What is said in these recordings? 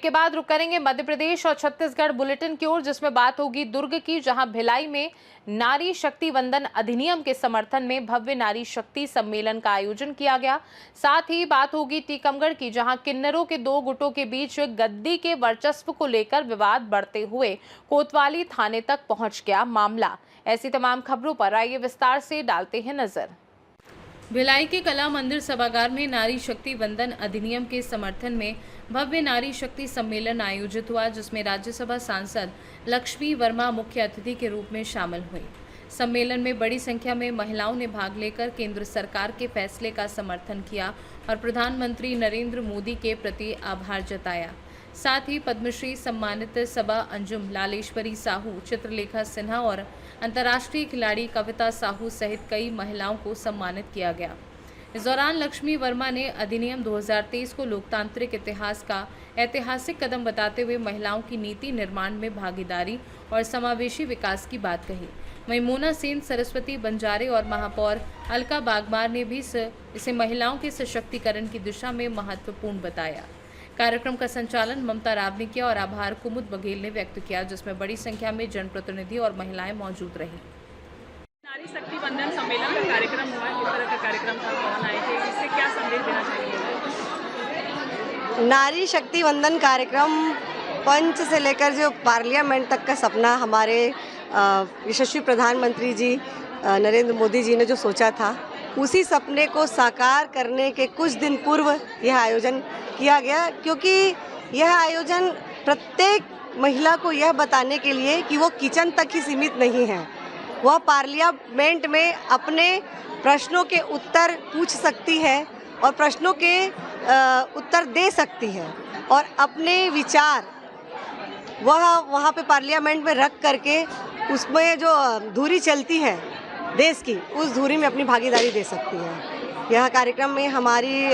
के बाद रुक करेंगे मध्य प्रदेश और छत्तीसगढ़ बुलेटिन की ओर, जिसमें बात होगी दुर्ग की, जहां भिलाई में नारी शक्ति वंदन अधिनियम के समर्थन में भव्य नारी शक्ति सम्मेलन का आयोजन किया गया। साथ ही बात होगी टीकमगढ़ की, जहां किन्नरों के दो गुटों के बीच गद्दी के वर्चस्व को लेकर विवाद बढ़ते हुए कोतवाली थाने तक पहुंच गया मामला। ऐसी तमाम खबरों पर आइए विस्तार से डालते हैं नजर। भिलाई के कला मंदिर सभागार में नारी शक्ति वंदन अधिनियम के समर्थन में भव्य नारी शक्ति सम्मेलन आयोजित हुआ, जिसमें राज्यसभा सांसद लक्ष्मी वर्मा मुख्य अतिथि के रूप में शामिल हुई। सम्मेलन में बड़ी संख्या में महिलाओं ने भाग लेकर केंद्र सरकार के फैसले का समर्थन किया और प्रधानमंत्री नरेंद्र मोदी के प्रति आभार जताया। साथ ही पद्मश्री सम्मानित सबा अंजुम, लालेश्वरी साहू, चित्रलेखा सिन्हा और अंतर्राष्ट्रीय खिलाड़ी कविता साहू सहित कई महिलाओं को सम्मानित किया गया। इस दौरान लक्ष्मी वर्मा ने अधिनियम 2023 को लोकतांत्रिक इतिहास का ऐतिहासिक कदम बताते हुए महिलाओं की नीति निर्माण में भागीदारी और समावेशी विकास की बात कही। वहीं मोना सेन, सरस्वती बंजारे और महापौर अलका बागमार ने भी इसे महिलाओं के सशक्तिकरण की दिशा में महत्वपूर्ण बताया। कार्यक्रम का संचालन ममता राव ने किया और आभार कुमुद बघेल ने व्यक्त किया, जिसमें बड़ी संख्या में जनप्रतिनिधि और महिलाएं मौजूद रहीं। नारी शक्ति वंदन सम्मेलन का कार्यक्रम हुआ, किस तरह का कार्यक्रम था, कौन आए थे, इससे क्या संदेश देना चाहिए? नारी शक्ति वंदन कार्यक्रम पंच से लेकर जो पार्लियामेंट तक का सपना हमारे यशस्वी प्रधानमंत्री जी नरेंद्र मोदी जी ने जो सोचा था, उसी सपने को साकार करने के कुछ दिन पूर्व यह आयोजन किया गया, क्योंकि यह आयोजन प्रत्येक महिला को यह बताने के लिए कि वो किचन तक ही सीमित नहीं है, वह पार्लियामेंट में अपने प्रश्नों के उत्तर पूछ सकती है और प्रश्नों के उत्तर दे सकती है और अपने विचार वह वहाँ पे पार्लियामेंट में रख करके उसमें जो धुरी चलती है देश की, उस धुरी में अपनी भागीदारी दे सकती है। यह कार्यक्रम में हमारी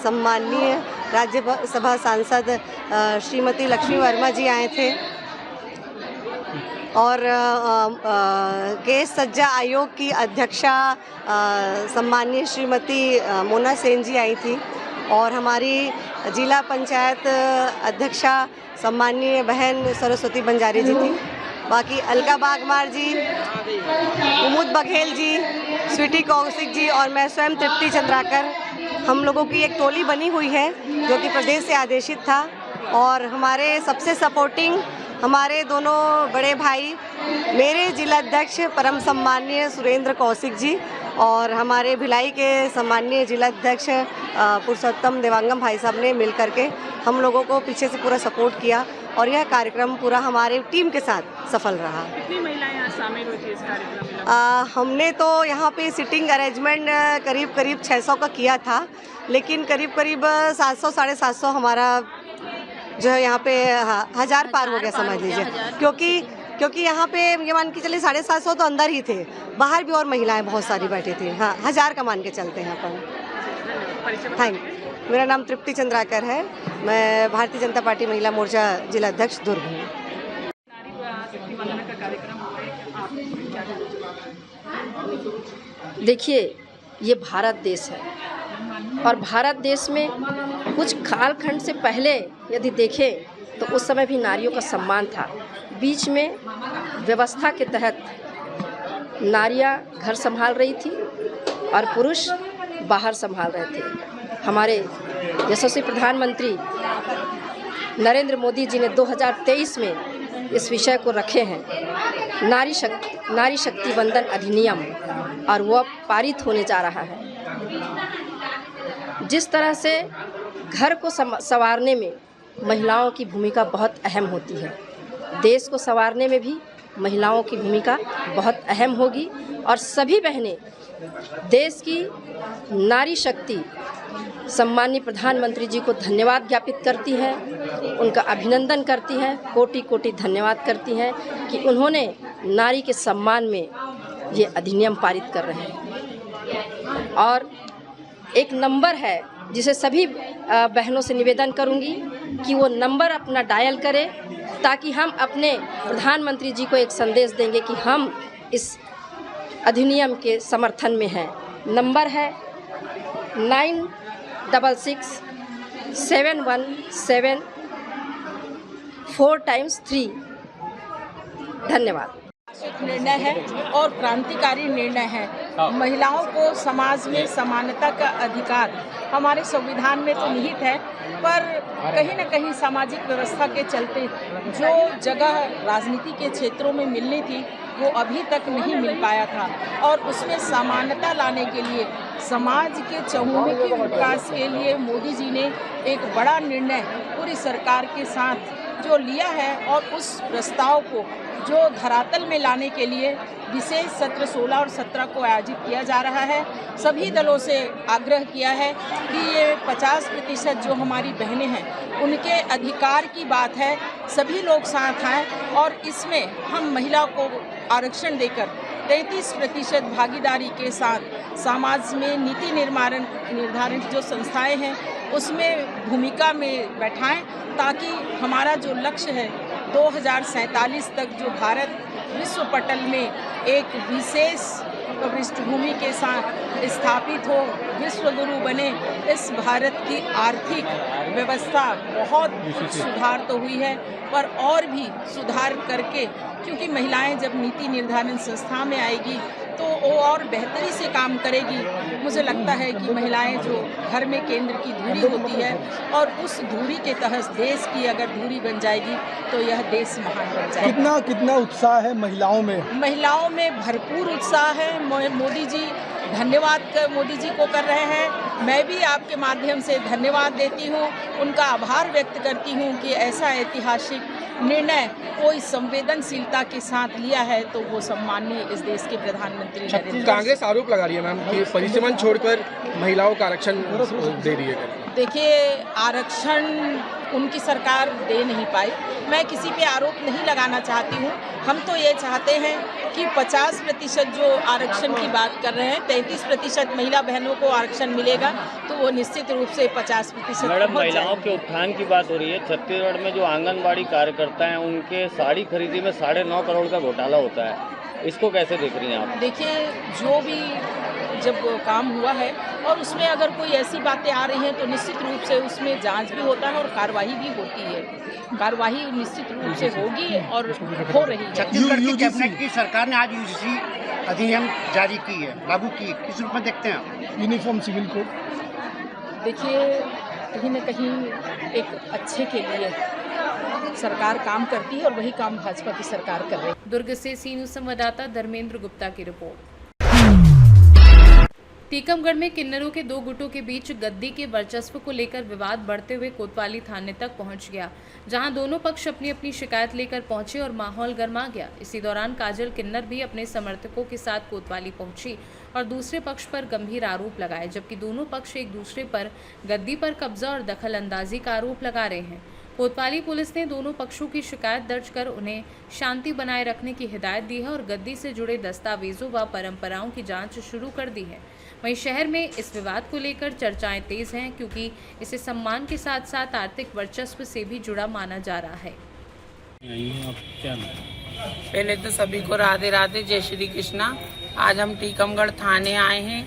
सम्माननीय राज्यसभा सांसद श्रीमती लक्ष्मी वर्मा जी आए थे और केस सज्जा आयोग की अध्यक्षा सम्माननीय श्रीमती मोना सेन जी आई थी और हमारी जिला पंचायत अध्यक्षा सम्माननीय बहन सरस्वती बंजारे जी थी। बाकी अलका बागमार जी, कुमुद बघेल जी, स्वीटी कौशिक जी और मैं स्वयं तृप्ति चंद्राकर, हम लोगों की एक टोली बनी हुई है जो कि प्रदेश से आदेशित था। और हमारे सबसे सपोर्टिंग हमारे दोनों बड़े भाई, मेरे जिलाध्यक्ष परम सम्माननीय सुरेंद्र कौशिक जी और हमारे भिलाई के सम्माननीय जिलाध्यक्ष पुरुषोत्तम देवांगम भाई साहब ने मिल करके हम लोगों को पीछे से पूरा सपोर्ट किया और यह कार्यक्रम पूरा हमारे टीम के साथ सफल रहा। कितनी महिलाएं यहाँ शामिल हुई थी इस कार्यक्रम में? हमने तो यहाँ पे सिटिंग अरेंजमेंट करीब 600 का किया था, लेकिन करीब 700 साढ़े 700 हमारा जो है यहाँ पे 1000 पार हो गया समझ लीजिए, क्योंकि यहाँ पे ये मान के चलिए 750 तो अंदर ही थे, बाहर भी और महिलाएं बहुत सारी बैठी थी। हाँ, 1000 का मान के चलते हैं अपन। Thank you. मेरा नाम तृप्ति चंद्राकर है, मैं भारतीय जनता पार्टी महिला मोर्चा जिला अध्यक्ष दुर्ग हूँ। देखिए, ये भारत देश है और भारत देश में कुछ कालखंड से पहले यदि देखें तो उस समय भी नारियों का सम्मान था। बीच में व्यवस्था के तहत नारियां घर संभाल रही थी और पुरुष बाहर संभाल रहे थे। हमारे यशस्वी प्रधानमंत्री नरेंद्र मोदी जी ने 2023 में इस विषय को रखे हैं, नारी शक्ति वंदन अधिनियम, और वह पारित होने जा रहा है। जिस तरह से घर को संवारने में महिलाओं की भूमिका बहुत अहम होती है, देश को संवारने में भी महिलाओं की भूमिका बहुत अहम होगी और सभी बहनें देश की नारी शक्ति सम्माननीय प्रधानमंत्री जी को धन्यवाद ज्ञापित करती हैं, उनका अभिनंदन करती हैं, कोटि कोटि धन्यवाद करती हैं कि उन्होंने नारी के सम्मान में ये अधिनियम पारित कर रहे हैं। और एक नंबर है जिसे सभी बहनों से निवेदन करूंगी कि वो नंबर अपना डायल करें, ताकि हम अपने प्रधानमंत्री जी को एक संदेश देंगे कि हम इस अधिनियम के समर्थन में हैं। नंबर है 966717 4 times 3। धन्यवाद। निर्णय है और क्रांतिकारी निर्णय है। महिलाओं को समाज में समानता का अधिकार हमारे संविधान में तो निहित है, पर कहीं न कहीं सामाजिक व्यवस्था के चलते जो जगह राजनीति के क्षेत्रों में मिलनी थी वो अभी तक नहीं मिल पाया था, और उसमें समानता लाने के लिए समाज के चहुमुखी विकास के लिए मोदी जी ने एक बड़ा निर्णय पूरी सरकार के साथ जो लिया है, और उस प्रस्ताव को जो धरातल में लाने के लिए विशेष सत्र 16 और 17 को आयोजित किया जा रहा है। सभी दलों से आग्रह किया है कि ये 50% जो हमारी बहनें हैं उनके अधिकार की बात है, सभी लोग साथ आएँ और इसमें हम महिला को आरक्षण देकर 33% भागीदारी के साथ समाज में नीति निर्धारित जो संस्थाएं हैं उसमें भूमिका में बैठाएं, ताकि हमारा जो लक्ष्य है 2047 तक जो भारत विश्व पटल में एक विशेष पृष्ठभूमि के साथ स्थापित हो, विश्व गुरु बने। इस भारत की आर्थिक व्यवस्था बहुत सुधार तो हुई है, पर और भी सुधार करके, क्योंकि महिलाएं जब नीति निर्धारण संस्था में आएगी तो वो और बेहतरी से काम करेगी। मुझे लगता है कि महिलाएं जो घर में केंद्र की धुरी होती है, और उस धुरी के तहत देश की अगर धुरी बन जाएगी तो यह देश महान बन जाएगा। कितना उत्साह है महिलाओं में? महिलाओं में भरपूर उत्साह है। मोदी जी धन्यवाद मोदी जी को कर रहे हैं। मैं भी आपके माध्यम से धन्यवाद देती हूँ, उनका आभार व्यक्त करती हूँ कि ऐसा ऐतिहासिक निर्णय कोई संवेदनशीलता के साथ लिया है, तो वो सम्माननीय इस देश के प्रधानमंत्री नरेंद्र मोदी। कांग्रेस आरोप लगा रही है मैम कि परिसीमन छोड़कर महिलाओं का आरक्षण दे रही है। देखिए, आरक्षण उनकी सरकार दे नहीं पाई। मैं किसी पे आरोप नहीं लगाना चाहती हूँ। हम तो ये चाहते हैं कि 50% जो आरक्षण की बात कर रहे हैं, 33% महिला बहनों को आरक्षण मिलेगा, तो वो निश्चित रूप से 50%। मैडम, महिलाओं के उत्थान की बात हो रही है। छत्तीसगढ़ में जो आंगनबाड़ी कार्यकर्ता हैं उनके साड़ी खरीदी में 9.5 करोड़ का घोटाला होता है, इसको कैसे देख रही हैं आप? देखिए, जो भी जब काम हुआ है और उसमें अगर कोई ऐसी बातें आ रही हैं तो निश्चित रूप से उसमें जांच भी होता है और कार्रवाई भी होती है। कार्रवाई निश्चित रूप से होगी और हो रही है। छत्तीसगढ़ की कैबिनेट की सरकार ने आज यूजीसी अधिनियम जारी की है, लागू की, किस रूप में देखते हैं आप? Uniform civil code. देखिए, कहीं न कहीं एक अच्छे के लिए सरकार काम करती है और वही काम भाजपा की सरकार कर रही है। दुर्ग से सी न्यूज़ संवाददाता धर्मेंद्र गुप्ता की रिपोर्ट। टीकमगढ़ में किन्नरों के 2 गुटों के बीच गद्दी के वर्चस्व को लेकर विवाद बढ़ते हुए कोतवाली थाने तक पहुंच गया, जहां दोनों पक्ष अपनी अपनी शिकायत लेकर पहुंचे और माहौल गर्मा गया। इसी दौरान काजल किन्नर भी अपने समर्थकों के साथ कोतवाली पहुंची और दूसरे पक्ष पर गंभीर आरोप लगाए, जबकि दोनों पक्ष एक दूसरे पर गद्दी पर कब्जा और दखल अंदाजी का आरोप लगा रहे हैं। कोतवाली पुलिस ने दोनों पक्षों की शिकायत दर्ज कर उन्हें शांति बनाए रखने की हिदायत दी है और गद्दी से जुड़े दस्तावेजों व परंपराओं की जांच शुरू कर दी है। वहीं शहर में इस विवाद को लेकर चर्चाएं तेज हैं, क्योंकि इसे सम्मान के साथ साथ आर्थिक वर्चस्व से भी जुड़ा माना जा रहा है। पहले तो सभी को राधे राधे, जय श्री कृष्णा। आज हम टीकमगढ़ थाने आए हैं।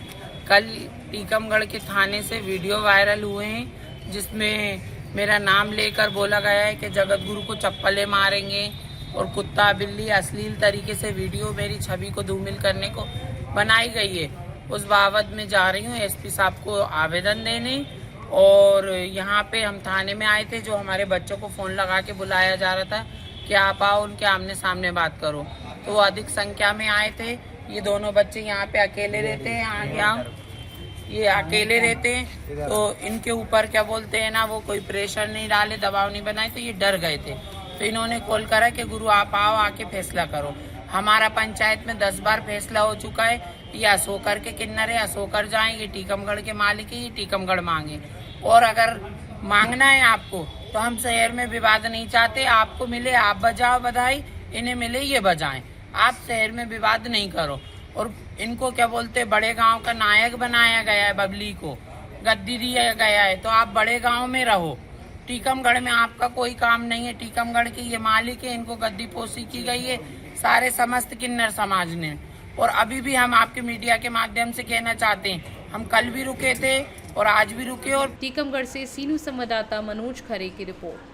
कल टीकमगढ़ के थाने से वीडियो वायरल हुए हैं, जिसमें मेरा नाम लेकर बोला गया है कि जगत गुरु को चप्पलें मारेंगे और कुत्ता बिल्ली अश्लील तरीके से वीडियो मेरी छवि को धूमिल करने को बनाई गई है। उस बाबत में जा रही हूँ एसपी साहब को आवेदन देने, और यहाँ पे हम थाने में आए थे। जो हमारे बच्चों को फ़ोन लगा के बुलाया जा रहा था कि आप आओ, उनके आमने सामने बात करो, तो वो अधिक संख्या में आए थे। ये दोनों बच्चे यहाँ पे अकेले रहते हैं, यहाँ ये अकेले रहते हैं, तो इनके ऊपर क्या बोलते हैं ना, वो कोई प्रेशर नहीं डाले, दबाव नहीं बनाए, तो ये डर गए थे। तो इन्होंने कॉल करा कि गुरु आप आओ, आके फैसला करो। हमारा पंचायत में 10 बार फैसला हो चुका है। ये अशोकर के किन्नर है, अशोकर जाएं, ये टीकमगढ़ के मालिक है, ये टीकमगढ़ मांगे। और अगर मांगना है आपको तो हम शहर में विवाद नहीं चाहते। आपको मिले आप बजाओ बधाई, इन्हें मिले ये बजाएं। आप शहर में विवाद नहीं करो। और इनको क्या बोलते, बड़े गांव का नायक बनाया गया है, बबली को गद्दी दिया गया है, तो आप बड़े गांव में रहो। टीकमगढ़ में आपका कोई काम नहीं है। टीकमगढ़ के ये मालिक है, इनको गद्दी पोसी की गई है सारे समस्त किन्नर समाज ने। और अभी भी हम आपके मीडिया के माध्यम से कहना चाहते हैं, हम कल भी रुके थे और आज भी रुके। और टीकमगढ़ से सी न्यूज़ संवाददाता मनोज खरे की रिपोर्ट।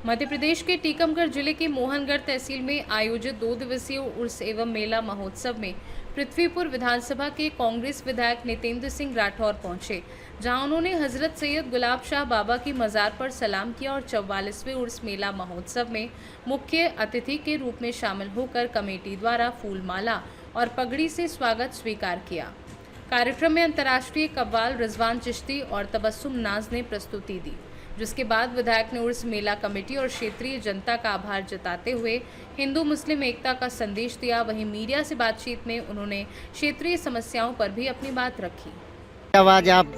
मध्य प्रदेश के टीकमगढ़ जिले के मोहनगढ़ तहसील में आयोजित 2 दिवसीय उर्स एवं मेला महोत्सव में पृथ्वीपुर विधानसभा के कांग्रेस विधायक नितेंद्र सिंह राठौर पहुंचे, जहां उन्होंने हजरत सैयद गुलाब शाह बाबा की मजार पर सलाम किया और 44वें उर्स मेला महोत्सव में मुख्य अतिथि के रूप में शामिल होकर कमेटी द्वारा फूलमाला और पगड़ी से स्वागत स्वीकार किया। कार्यक्रम में अंतर्राष्ट्रीय कव्वाल रिजवान चिश्ती और तबस्सुम नाज ने प्रस्तुति दी, जिसके बाद विधायक ने उर्स मेला कमेटी और क्षेत्रीय जनता का आभार जताते हुए हिंदू मुस्लिम एकता का संदेश दिया। वहीं मीडिया से बातचीत में उन्होंने क्षेत्रीय समस्याओं पर भी अपनी बात रखी। आज आप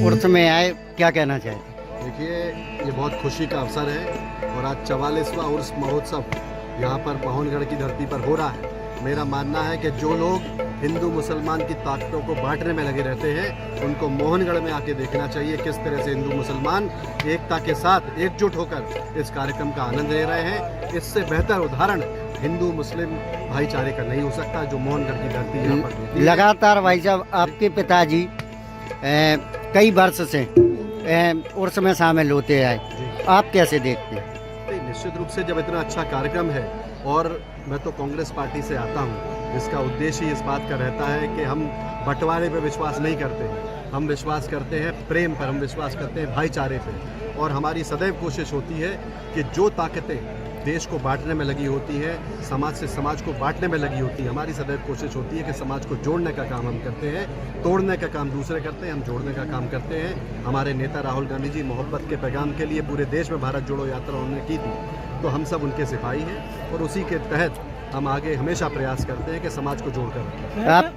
उर्स में आए, क्या कहना चाहते? देखिए, ये बहुत खुशी का अवसर है और आज 44वां उर्स महोत्सव यहाँ पर मोहनगढ़ की धरती पर हो रहा है। मेरा मानना है कि जो लोग हिंदू मुसलमान की ताकतों को बांटने में लगे रहते हैं, उनको मोहनगढ़ में आके देखना चाहिए किस तरह से हिंदू मुसलमान एकता के साथ एकजुट होकर इस कार्यक्रम का आनंद ले रहे हैं। इससे बेहतर उदाहरण हिंदू मुस्लिम भाईचारे का नहीं हो सकता जो मोहनगढ़ की धरती यहाँ पर देती है। लगातार भाई साहब, आपके पिताजी कई वर्ष से उर्स में शामिल होते आए, आप कैसे देखते हैं? निश्चित रूप से जब इतना अच्छा कार्यक्रम है और मैं तो कांग्रेस पार्टी से आता हूं, जिसका उद्देश्य ही इस बात का रहता है कि हम बंटवारे पे विश्वास नहीं करते हैं, हम विश्वास करते हैं प्रेम पर, हम विश्वास करते हैं भाईचारे पे। और हमारी सदैव कोशिश होती है कि जो ताकतें देश को बांटने में लगी होती है, समाज से समाज को बांटने में लगी होती है, हमारी सदैव कोशिश होती है कि समाज को जोड़ने का काम हम करते हैं, तोड़ने का काम दूसरे करते हैं, हम जोड़ने का काम करते हैं। हमारे नेता राहुल गांधी जी मोहब्बत के पैगाम के लिए पूरे देश में भारत जोड़ो यात्रा उन्होंने की थी, तो हम सब उनके सिपाही हैं और उसी के तहत हम आगे हमेशा प्रयास करते हैं कि समाज को जोड़कर रखें। आप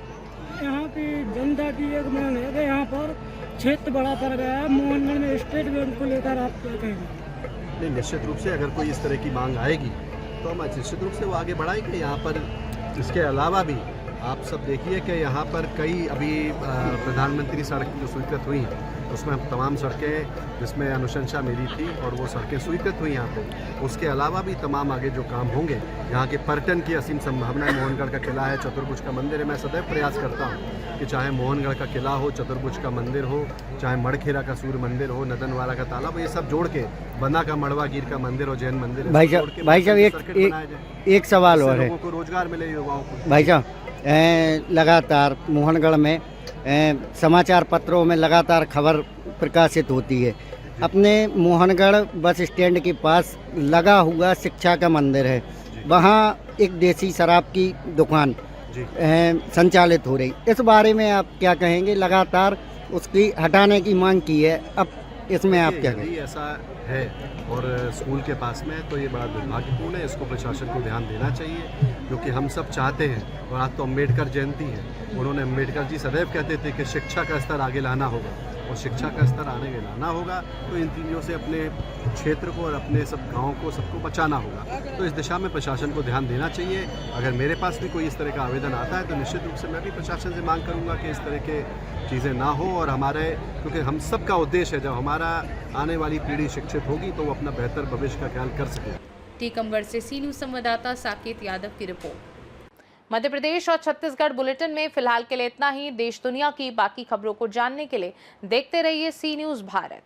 यहाँ की जनता की एक मांग है कि यहाँ पर क्षेत्र बड़ा पड़ गया है, मोहनगढ़ में स्टेट बैंक को लेकर आप क्या कहेंगे? नहीं, निश्चित रूप से अगर कोई इस तरह की मांग आएगी तो हम निश्चित रूप से वो आगे बढ़ाएंगे। यहाँ पर इसके अलावा भी आप सब देखिए कि यहाँ पर कई अभी प्रधानमंत्री सड़क जो स्वीकृत हुई हैं, उसमें तमाम सड़कें जिसमें अनुशंसा मेरी थी और वो सड़कें स्वीकृत हुई यहाँ पे। उसके अलावा भी तमाम आगे जो काम होंगे, यहाँ के पर्यटन की असीम संभावना है। मोहनगढ़ का किला है, चतुर्भुज का मंदिर है। मैं सदैव प्रयास करता हूँ कि चाहे मोहनगढ़ का किला हो, चतुर्भुज का मंदिर हो, चाहे मड़खेरा का सूर्य मंदिर हो, नदनवाला का तालाब, ये सब जोड़ के बना का मड़वा गिर का मंदिर और जैन मंदिर। भाई साहब एक सवाल और है, लोगों को रोजगार मिले, युवाओं को। भाई साहब, लगातार मोहनगढ़ में समाचार पत्रों में लगातार खबर प्रकाशित होती है, अपने मोहनगढ़ बस स्टैंड के पास लगा हुआ शिक्षा का मंदिर है, वहाँ एक देसी शराब की दुकान संचालित हो रही, इस बारे में आप क्या कहेंगे? लगातार उसकी हटाने की मांग की है, अब इसमें आप क्या कहेंगे? ऐसा है और स्कूल के पास में तो ये बड़ा दुर्भाग्यपूर्ण है, इसको प्रशासन को ध्यान देना चाहिए, क्योंकि हम सब चाहते हैं। और आज तो अम्बेडकर जयंती है, उन्होंने अम्बेडकर जी सदैव कहते थे कि शिक्षा का स्तर आगे लाना होगा, और शिक्षा का स्तर आगे लाना होगा तो इन चीज़ों से अपने क्षेत्र को और अपने सब गाँव को सबको बचाना होगा। तो इस दिशा में प्रशासन को ध्यान देना चाहिए। अगर मेरे पास भी कोई इस तरह का आवेदन आता है तो निश्चित रूप से मैं भी प्रशासन से मांग करूंगा कि इस तरह के चीज़ें ना हो, और हमारे, क्योंकि हम सब का उद्देश्य है जब हमारा आने वाली पीढ़ी शिक्षित होगी तो वो अपना बेहतर भविष्य का ख्याल कर सके। टीकमगढ़ से सी न्यूज़ संवाददाता साकेत यादव की रिपोर्ट। मध्य प्रदेश और छत्तीसगढ़ बुलेटिन में फिलहाल के लिए इतना ही। देश दुनिया की बाकी खबरों को जानने के लिए देखते रहिए सी न्यूज़ भारत।